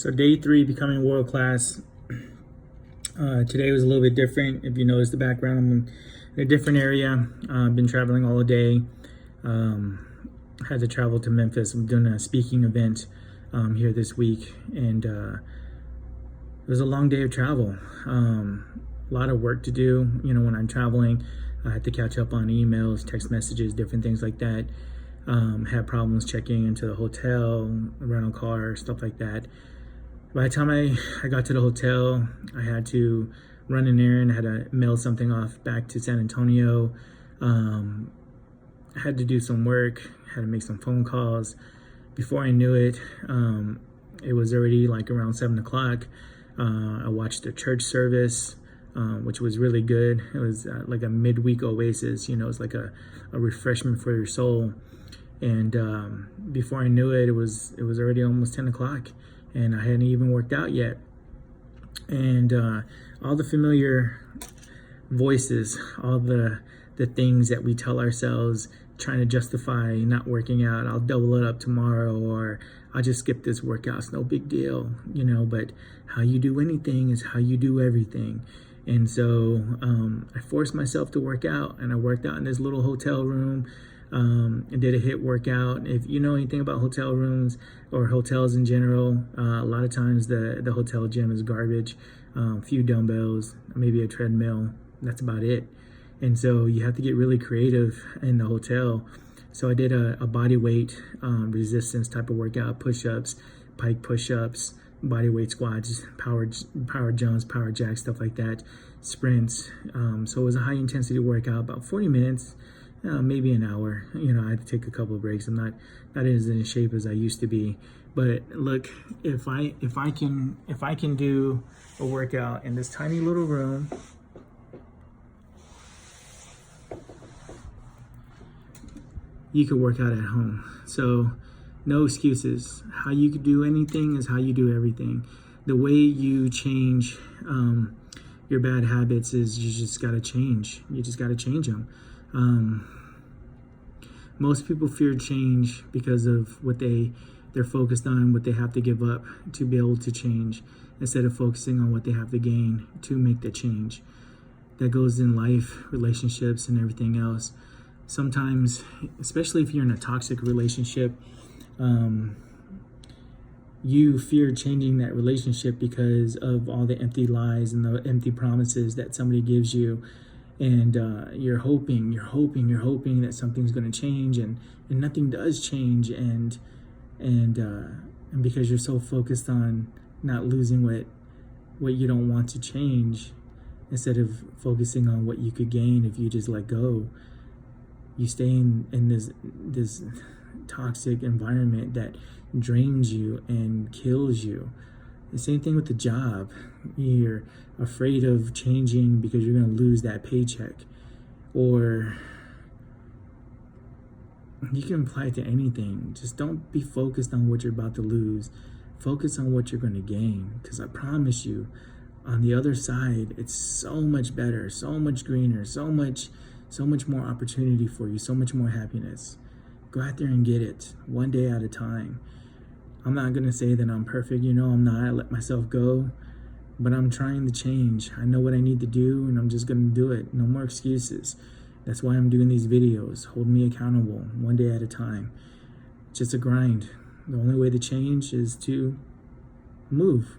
So day three, becoming world class. Today was a little bit different. If you notice the background, I'm in a different area. I've been traveling all day. Had to travel to Memphis. I'm doing a speaking event here this week, and it was a long day of travel. A lot of work to do. You know, when I'm traveling, I had to catch up on emails, text messages, different things like that. Had problems checking into the hotel, rental car, stuff like that. By the time I got to the hotel, I had to run an errand, had to mail something off back to San Antonio. Had to do some work, had to make some phone calls. Before I knew it, it was already like around 7 o'clock. I watched a church service, which was really good. It was like a midweek oasis, you know, it's like a refreshment for your soul. And before I knew it, it was already almost 10 o'clock. And I hadn't even worked out yet. And all the familiar voices, all the things that we tell ourselves, trying to justify not working out, I'll double it up tomorrow, or I'll just skip this workout, it's no big deal, you know. But how you do anything is how you do everything. And so I forced myself to work out, and I worked out in this little hotel room. I did a HIIT workout. If you know anything about hotel rooms or hotels in general, a lot of times the hotel gym is garbage. A few dumbbells, maybe a treadmill, that's about it. And so you have to get really creative in the hotel. So I did a body weight resistance type of workout, push-ups, pike push-ups, body weight squats, power jumps, power jacks, stuff like that, sprints. So it was a high intensity workout, about 40 minutes. Maybe an hour. You know, I had to take a couple of breaks. I'm not as in shape as I used to be. But look, if I can do a workout in this tiny little room, you could work out at home. So no excuses. How you could do anything is how you do everything. The way you change your bad habits is you just got to change. You just got to change them. Most people fear change because of what they're focused on, what they have to give up to be able to change, instead of focusing on what they have to gain to make the change. That goes in life, relationships, and everything else. Sometimes, especially if you're in a toxic relationship, you fear changing that relationship because of all the empty lies and the empty promises that somebody gives you. And you're hoping that something's going to change, and nothing does change. And because you're so focused on not losing what you don't want to change, instead of focusing on what you could gain if you just let go, you stay in this toxic environment that drains you and kills you. The same thing with the job. You're afraid of changing because you're going to lose that paycheck. Or you can apply it to anything. Just don't be focused on what you're about to lose. Focus on what you're going to gain. Because I promise you, on the other side, it's so much better, so much greener, so much more opportunity for you, so much more happiness. Go out there and get it, one day at a time. I'm not going to say that I'm perfect, you know, I'm not. I let myself go, but I'm trying to change. I know what I need to do, and I'm just going to do it. No more excuses. That's why I'm doing these videos. Hold me accountable, one day at a time. It's just a grind. The only way to change is to move.